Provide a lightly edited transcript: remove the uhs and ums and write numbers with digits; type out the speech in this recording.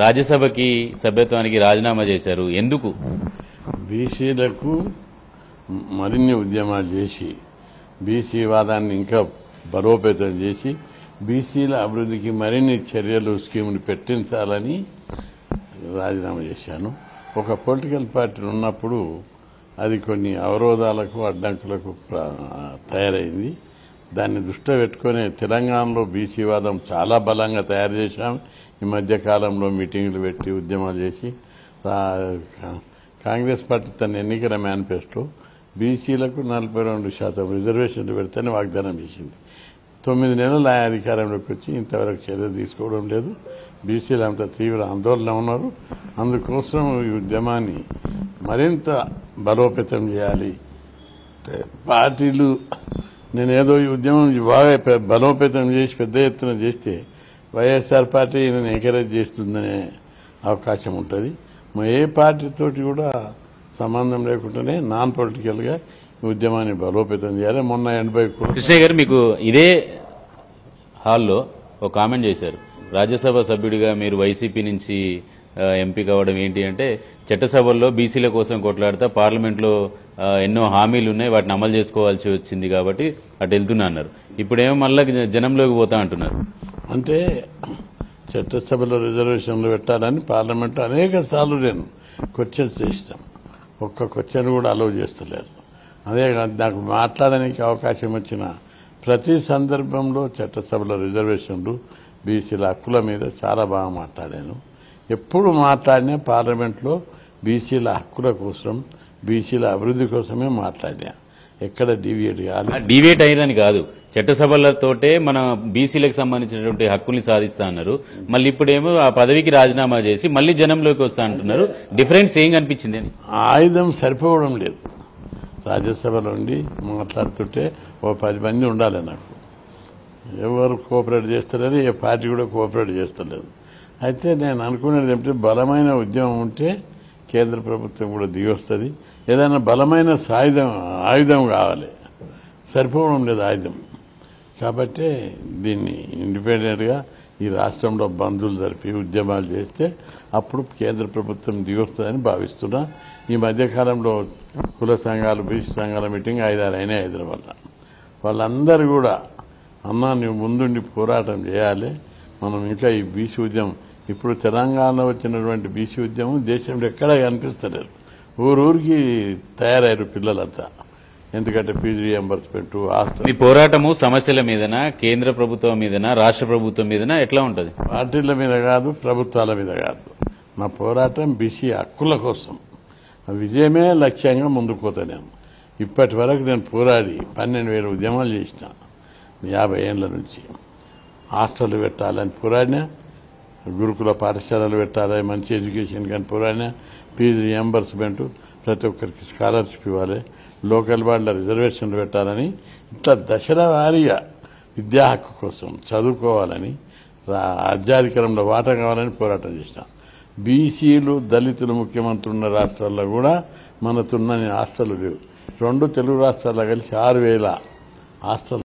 రాజ్యసభకి సభ్యత్వానికి రాజీనామా చేశారు. ఎందుకు? బీసీలకు మరిన్ని ఉద్యమాలు చేసి బీసీ వాదాన్ని ఇంకా బలోపేతం చేసి బీసీల అభివృద్ధికి మరిన్ని చర్యలు స్కీములు పెట్టించాలని రాజీనామా చేశాను. ఒక పొలిటికల్ పార్టీ ఉన్నప్పుడు అది కొన్ని అవరోధాలకు అడ్డంకులకు తయారైంది. దాన్ని దృష్టిలో పెట్టుకుని తెలంగాణలో బీసీ వాదం చాలా బలంగా తయారు చేశాం. ఈ మధ్య కాలంలో మీటింగులు పెట్టి ఉద్యమాలు చేసి కాంగ్రెస్ పార్టీ తన ఎన్నికల మేనిఫెస్టో బీసీలకు 42% రిజర్వేషన్లు పెడతానని వాగ్దానం చేసింది. 9 నెలలు ఆ అధికారంలోకి వచ్చి ఇంతవరకు చర్య తీసుకోవడం లేదు. బీసీలు అంత తీవ్ర ఆందోళన ఉన్నారు. అందుకోసం ఈ ఉద్యమాన్ని మరింత బలోపేతం చేయాలి. పార్టీలు నేనేదో ఈ ఉద్యమం బాగా బలోపేతం చేసి పెద్ద ఎత్తున చేస్తే వైఎస్ఆర్ పార్టీ నేను ఎంకరేజ్ చేస్తుందనే అవకాశం ఉంటుంది. ఏ పార్టీతోటి కూడా సంబంధం లేకుండానే నాన్ పొలిటికల్గా ఉద్యమాన్ని బలోపేతం చేయాలి. మొన్న 80 కృష్ణయ్య గారు మీకు ఇదే హాల్లో ఒక కామెంట్ చేశారు. రాజ్యసభ సభ్యుడిగా మీరు వైసీపీ నుంచి ఎంపీ కావడం ఏంటి అంటే, చట్టసభల్లో బీసీల కోసం కొట్లాడుతా పార్లమెంట్లో ఎన్నో హామీలు ఉన్నాయి, వాటిని అమలు చేసుకోవాల్సి వచ్చింది కాబట్టి అటు వెళ్తున్నా అన్నారు. ఇప్పుడేమో మళ్ళీ జనంలోకి పోతా అంటున్నారు. అంటే చట్టసభలో రిజర్వేషన్లు పెట్టాలని పార్లమెంట్లో అనేక సార్లు నేను క్వశ్చన్స్ చేస్తాం. ఒక్క క్వశ్చన్ కూడా అలౌ చేస్తలేరు. అదే నాకు మాట్లాడడానికి అవకాశం వచ్చిన ప్రతి సందర్భంలో చట్టసభలో రిజర్వేషన్లు బీసీల హక్కుల మీద చాలా బాగా మాట్లాడాను. ఎప్పుడు మాట్లాడినా పార్లమెంట్లో బీసీల హక్కుల కోసం బీసీల అభివృద్ధి కోసమే మాట్లాడినా. ఎక్కడ డీవియేట్ కాదు. డీవియేట్ అయ్యారని కాదు, చట్టసభలతోటే మన బీసీలకు సంబంధించినటువంటి హక్కుల్ని సాధిస్తా అన్నారు. మళ్ళీ ఇప్పుడేమో ఆ పదవికి రాజీనామా చేసి మళ్ళీ జనంలోకి వస్తా అంటున్నారు. డిఫరెన్స్ ఏం కనిపించింది అని? ఆయుధం సరిపోవడం లేదు. రాజ్యసభలో ఉండి మాట్లాడుతుంటే ఓ 10 మంది ఉండాలి. నాకు ఎవరు కోఆపరేట్ చేస్తలేరు, ఏ పార్టీ కూడా కోఆపరేట్ చేస్తలేదు. అయితే నేను అనుకునేది ఏమిటంటే, బలమైన ఉద్యమం ఉంటే కేంద్ర ప్రభుత్వం కూడా దిగొస్తుంది. ఏదైనా బలమైన ఆయుధం కావాలి. సరిపోవడం లేదు ఆయుధం. కాబట్టి దీన్ని ఇండిపెండెంట్గా ఈ రాష్ట్రంలో బంధువులు జరిపి ఉద్యమాలు చేస్తే అప్పుడు కేంద్ర ప్రభుత్వం దిగొస్తుందని భావిస్తున్నా. ఈ మధ్యకాలంలో కుల సంఘాలు బీసీ సంఘాల మీటింగ్ 5-6 అయినాయి హైదరాబాద్లో. వాళ్ళందరూ కూడా అన్నా నువ్వు ముందుండి పోరాటం చేయాలి. మనం ఇంకా ఈ బీసీ ఉద్యమం ఇప్పుడు తెలంగాణలో వచ్చినటువంటి బీసీ ఉద్యమం దేశంలో ఎక్కడా కనిపిస్తలేరు. ఊరికి తయారయ్యారు పిల్లలంతా. ఎందుకంటే ఫీజు రియంబర్స్మెంట్, మీ పోరాటము సమస్యల మీదనా, కేంద్ర ప్రభుత్వం మీదనా, రాష్ట్ర ప్రభుత్వం మీదనా ఎట్లా ఉంటుంది? పార్టీల మీద కాదు, ప్రభుత్వాల మీద కాదు. నా పోరాటం బీసీ హక్కుల కోసం. విజయమే లక్ష్యంగా ముందుకు పోతాను. ఇప్పటి వరకు నేను పోరాడి 12,000 ఉద్యమాలు చేసిన 50 ఏళ్ల నుంచి. హాస్టల్ పెట్టాలని పోరాడినా, గురుకుల పాఠశాలలు పెట్టాలి, మంచి ఎడ్యుకేషన్ కానీ పోరాడినా, ఫీజు రియంబర్స్మెంట్, ప్రతి ఒక్కరికి స్కాలర్షిప్ ఇవ్వాలి, లోకల్ వాళ్ళ రిజర్వేషన్లు పెట్టాలని, ఇట్లా దశల వారీగా విద్యా హక్కు కోసం చదువుకోవాలని, రాజ్యాధికారంలో వాటా కావాలని పోరాటం చేసిన. బీసీలు దళితులు ముఖ్యమంత్రి ఉన్న రాష్ట్రాల్లో కూడా మనతున్న హాస్టల్ లేవు. 2 తెలుగు రాష్ట్రాల్లో కలిసి 6,000 హాస్టల్